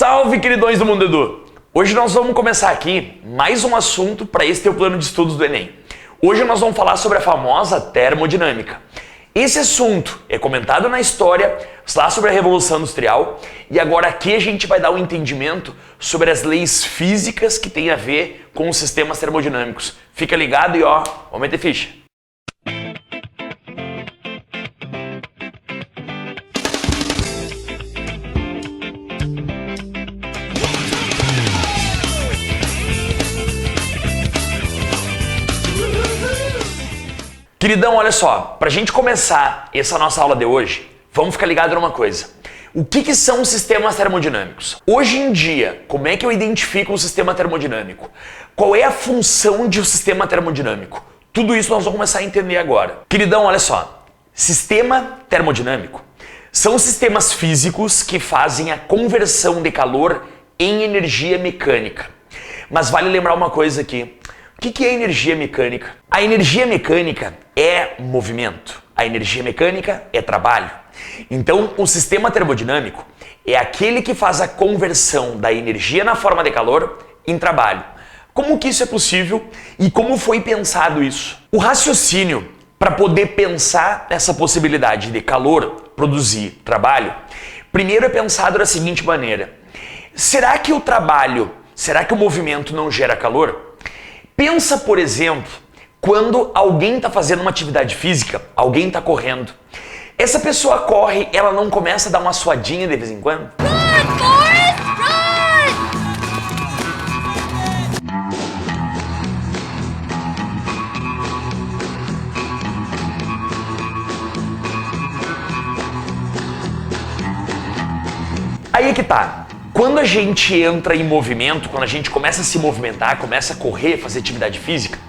Salve, queridões do Mundo Edu! Hoje nós vamos começar aqui mais um assunto para esse teu plano de estudos do Enem. Hoje nós vamos falar sobre a famosa termodinâmica. Esse assunto é comentado na história, lá sobre a Revolução Industrial, e agora aqui a gente vai dar um entendimento sobre as leis físicas que tem a ver com os sistemas termodinâmicos. Fica ligado e ó, vamos meter ficha. Queridão, olha só, pra gente começar essa nossa aula de hoje, vamos ficar ligado numa coisa. O que são os sistemas termodinâmicos? Hoje em dia, como é que eu identifico um sistema termodinâmico? Qual é a função de um sistema termodinâmico? Tudo isso nós vamos começar a entender agora. Queridão, olha só, sistema termodinâmico são sistemas físicos que fazem a conversão de calor em energia mecânica. Mas vale lembrar uma coisa aqui. O que é energia mecânica? A energia mecânica é movimento. A energia mecânica é trabalho. Então, o sistema termodinâmico é aquele que faz a conversão da energia na forma de calor em trabalho. Como que isso é possível e como foi pensado isso? O raciocínio para poder pensar essa possibilidade de calor produzir trabalho, primeiro é pensado da seguinte maneira. Será que o movimento não gera calor? Pensa, por exemplo, quando alguém está fazendo uma atividade física, alguém está correndo. Essa pessoa corre, ela não começa a dar uma suadinha de vez em quando? Run, Forrest, Aí é que tá. Quando a gente entra em movimento, quando a gente começa a se movimentar, começa a correr, fazer atividade física,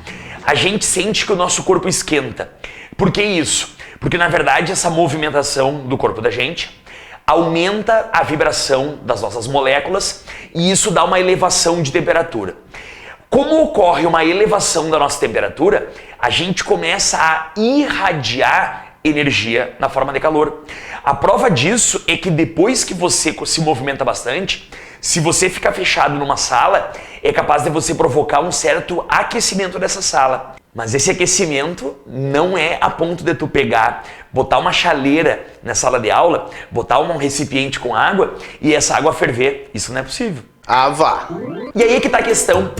a gente sente que o nosso corpo esquenta. Por que isso? Porque na verdade essa movimentação do corpo da gente aumenta a vibração das nossas moléculas e isso dá uma elevação de temperatura. Como ocorre uma elevação da nossa temperatura, a gente começa a irradiar energia na forma de calor. A prova disso é que depois que você se movimenta bastante, se você ficar fechado numa sala, é capaz de você provocar um certo aquecimento dessa sala. Mas esse aquecimento não é a ponto de tu pegar, botar uma chaleira na sala de aula, botar um recipiente com água e essa água ferver. Isso não é possível. Ah, vá! E aí que tá a questão.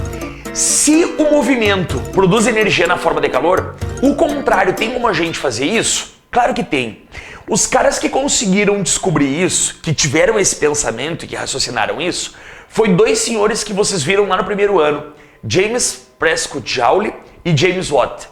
Se o movimento produz energia na forma de calor, o contrário, tem como a gente fazer isso? Claro que tem. Os caras que conseguiram descobrir isso, que tiveram esse pensamento e que raciocinaram isso, foi dois senhores que vocês viram lá no primeiro ano, James Prescott Joule e James Watt.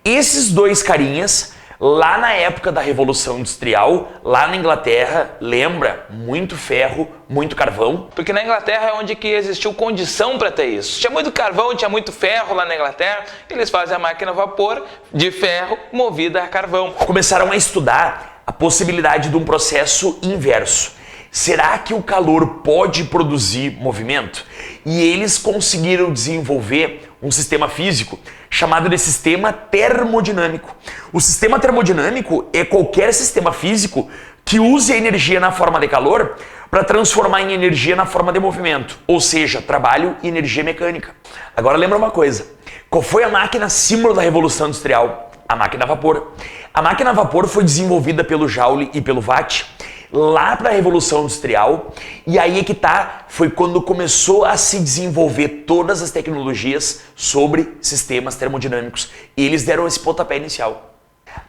Esses dois carinhas, lá na época da Revolução Industrial, lá na Inglaterra, lembra, muito ferro, muito carvão. Porque na Inglaterra é onde que existiu condição para ter isso. Tinha muito carvão, tinha muito ferro lá na Inglaterra, eles fazem a máquina a vapor de ferro movida a carvão. Começaram a estudar a possibilidade de um processo inverso. Será que o calor pode produzir movimento? E eles conseguiram desenvolver um sistema físico chamado de sistema termodinâmico. O sistema termodinâmico é qualquer sistema físico que use a energia na forma de calor para transformar em energia na forma de movimento, ou seja, trabalho e energia mecânica. Agora lembra uma coisa, qual foi a máquina símbolo da Revolução Industrial? A máquina a vapor. A máquina a vapor foi desenvolvida pelo Joule e pelo Watt lá para a Revolução Industrial, e aí é que tá, foi quando começou a se desenvolver todas as tecnologias sobre sistemas termodinâmicos, e eles deram esse pontapé inicial.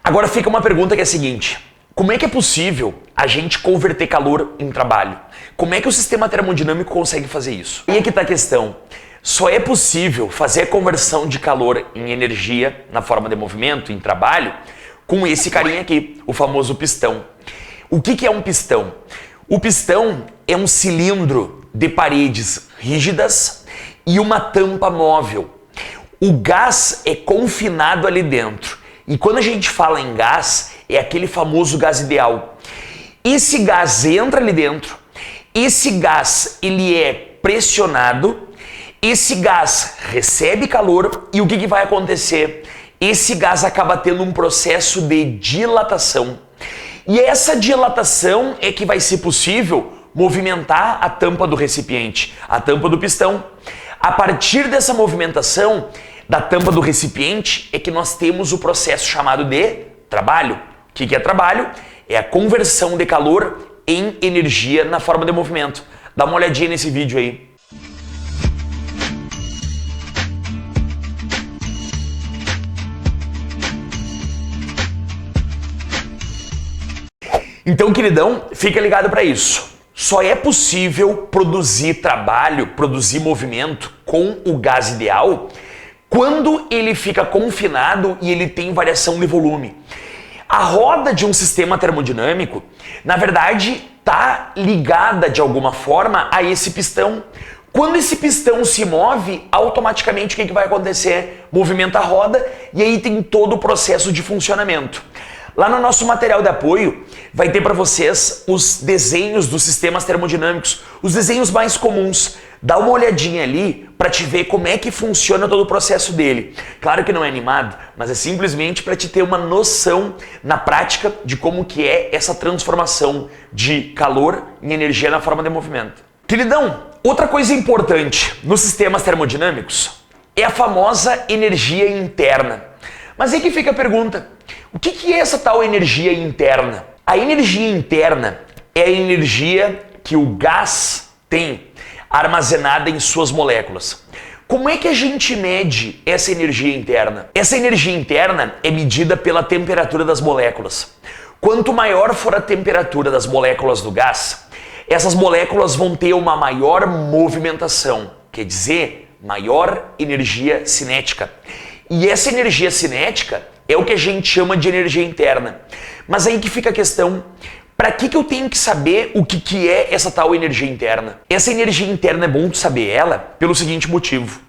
Agora fica uma pergunta que é a seguinte, como é que é possível a gente converter calor em trabalho? Como é que o sistema termodinâmico consegue fazer isso? E aí que tá a questão, só é possível fazer a conversão de calor em energia na forma de movimento, em trabalho, com esse carinha aqui, o famoso pistão. O que é um pistão? O pistão é um cilindro de paredes rígidas e uma tampa móvel. O gás é confinado ali dentro. E quando a gente fala em gás, é aquele famoso gás ideal. Esse gás entra ali dentro, esse gás ele é pressionado, esse gás recebe calor e o que vai acontecer? Esse gás acaba tendo um processo de dilatação. E essa dilatação é que vai ser possível movimentar a tampa do recipiente, a tampa do pistão. A partir dessa movimentação da tampa do recipiente é que nós temos o processo chamado de trabalho. O que é trabalho? É a conversão de calor em energia na forma de movimento. Dá uma olhadinha nesse vídeo aí. Então, queridão, fica ligado para isso. Só é possível produzir trabalho, produzir movimento com o gás ideal quando ele fica confinado e ele tem variação de volume. A roda de um sistema termodinâmico, na verdade, está ligada de alguma forma a esse pistão. Quando esse pistão se move, automaticamente o que vai acontecer? Movimenta a roda e aí tem todo o processo de funcionamento. Lá no nosso material de apoio vai ter para vocês os desenhos dos sistemas termodinâmicos, os desenhos mais comuns. Dá uma olhadinha ali para te ver como é que funciona todo o processo dele. Claro que não é animado, mas é simplesmente para te ter uma noção na prática de como que é essa transformação de calor em energia na forma de movimento. Queridão, outra coisa importante nos sistemas termodinâmicos é a famosa energia interna. Mas aí que fica a pergunta, o que é essa tal energia interna? A energia interna é a energia que o gás tem armazenada em suas moléculas. Como é que a gente mede essa energia interna? Essa energia interna é medida pela temperatura das moléculas. Quanto maior for a temperatura das moléculas do gás, essas moléculas vão ter uma maior movimentação, quer dizer, maior energia cinética. E essa energia cinética é o que a gente chama de energia interna. Mas aí que fica a questão, para que eu tenho que saber o que é essa tal energia interna? Essa energia interna é bom tu saber ela pelo seguinte motivo.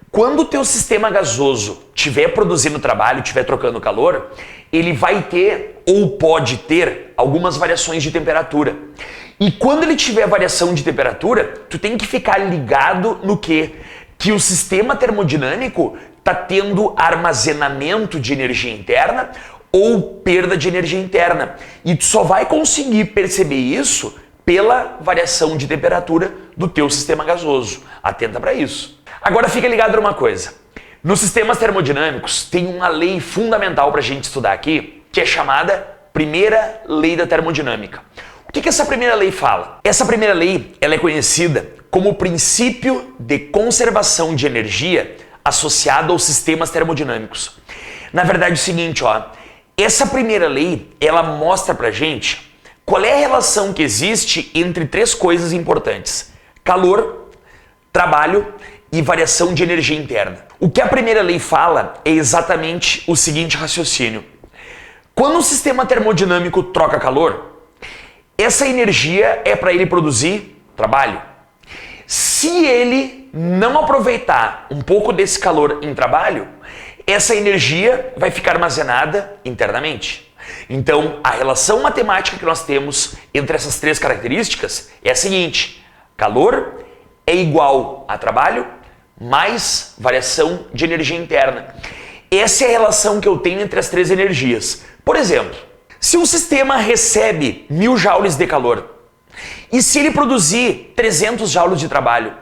Quando o teu sistema gasoso estiver produzindo trabalho, estiver trocando calor, ele vai ter ou pode ter algumas variações de temperatura. E quando ele tiver variação de temperatura, tu tem que ficar ligado no quê? Que o sistema termodinâmico está tendo armazenamento de energia interna ou perda de energia interna. E tu só vai conseguir perceber isso pela variação de temperatura do teu sistema gasoso. Atenta para isso. Agora fica ligado numa coisa. Nos sistemas termodinâmicos tem uma lei fundamental para a gente estudar aqui, que é chamada primeira lei da termodinâmica. O que essa primeira lei fala? Essa primeira lei ela é conhecida como o princípio de conservação de energia associado aos sistemas termodinâmicos. Na verdade é o seguinte, essa primeira lei, ela mostra pra gente qual é a relação que existe entre três coisas importantes: calor, trabalho e variação de energia interna. O que a primeira lei fala é exatamente o seguinte raciocínio. Quando o sistema termodinâmico troca calor, essa energia é para ele produzir trabalho. Se ele não aproveitar um pouco desse calor em trabalho, essa energia vai ficar armazenada internamente. Então, a relação matemática que nós temos entre essas três características é a seguinte: calor é igual a trabalho mais variação de energia interna. Essa é a relação que eu tenho entre as três energias. Por exemplo, se um sistema recebe 1000 joules de calor e se ele produzir 300 joules de trabalho,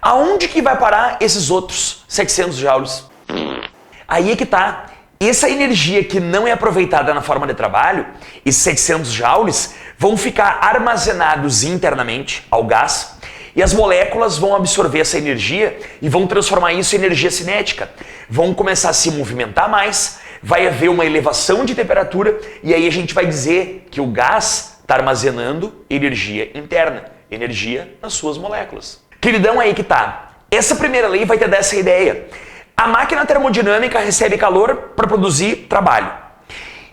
aonde que vai parar esses outros 700 joules? Aí é que tá. Essa energia que não é aproveitada na forma de trabalho, esses 700 joules, vão ficar armazenados internamente ao gás e as moléculas vão absorver essa energia e vão transformar isso em energia cinética. Vão começar a se movimentar mais, vai haver uma elevação de temperatura e aí a gente vai dizer que o gás está armazenando energia interna, energia nas suas moléculas. Queridão, aí que tá. Essa primeira lei vai te dar essa ideia. A máquina termodinâmica recebe calor para produzir trabalho.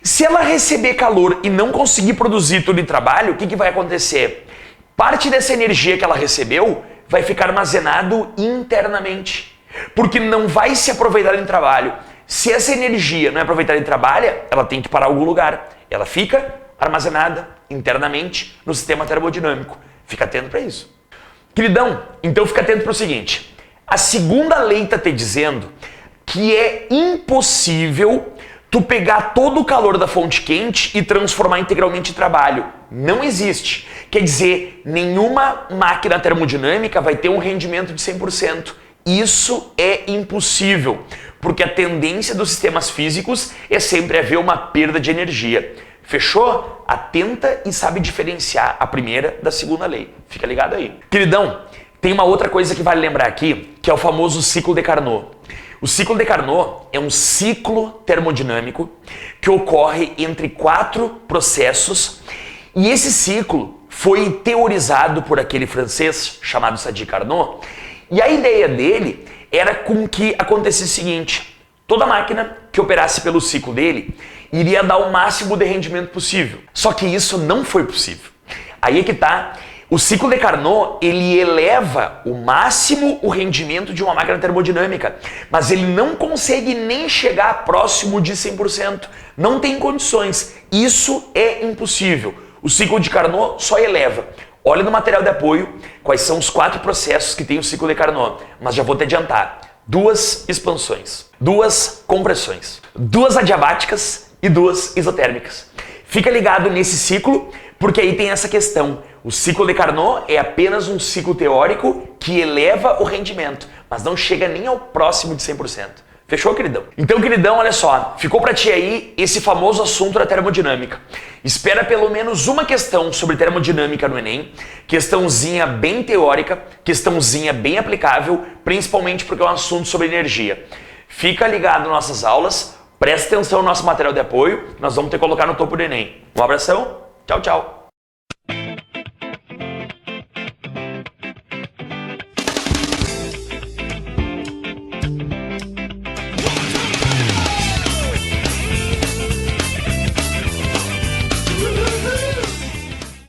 Se ela receber calor e não conseguir produzir tudo em trabalho, o que vai acontecer? Parte dessa energia que ela recebeu vai ficar armazenado internamente, porque não vai se aproveitar em trabalho. Se essa energia não é aproveitada em trabalho, ela tem que parar em algum lugar. Ela fica armazenada internamente no sistema termodinâmico. Fica atento para isso. Queridão, então fica atento para o seguinte. A segunda lei está te dizendo que é impossível tu pegar todo o calor da fonte quente e transformar integralmente em trabalho. Não existe. Quer dizer, nenhuma máquina termodinâmica vai ter um rendimento de 100%. Isso é impossível, porque a tendência dos sistemas físicos é sempre haver uma perda de energia. Fechou? Atenta e sabe diferenciar a primeira da segunda lei. Fica ligado aí. Queridão, tem uma outra coisa que vale lembrar aqui, que é o famoso ciclo de Carnot. O ciclo de Carnot é um ciclo termodinâmico que ocorre entre 4 processos, e esse ciclo foi teorizado por aquele francês chamado Sadi Carnot, e a ideia dele era com que acontecesse o seguinte: toda máquina que operasse pelo ciclo dele iria dar o máximo de rendimento possível. Só que isso não foi possível. Aí é que tá. O ciclo de Carnot, ele eleva o máximo o rendimento de uma máquina termodinâmica, mas ele não consegue nem chegar próximo de 100%. Não tem condições. Isso é impossível. O ciclo de Carnot só eleva. Olha no material de apoio quais são os 4 processos que tem o ciclo de Carnot, mas já vou te adiantar. 2 expansões, 2 compressões, 2 adiabáticas e 2 isotérmicas. Fica ligado nesse ciclo, porque aí tem essa questão. O ciclo de Carnot é apenas um ciclo teórico que eleva o rendimento, mas não chega nem ao próximo de 100%. Fechou, queridão? Então, queridão, olha só, ficou pra ti aí esse famoso assunto da termodinâmica. Espera pelo menos uma questão sobre termodinâmica no Enem, questãozinha bem teórica, questãozinha bem aplicável, principalmente porque é um assunto sobre energia. Fica ligado nas nossas aulas, presta atenção no nosso material de apoio, nós vamos te colocar no topo do Enem. Um abração, tchau, tchau!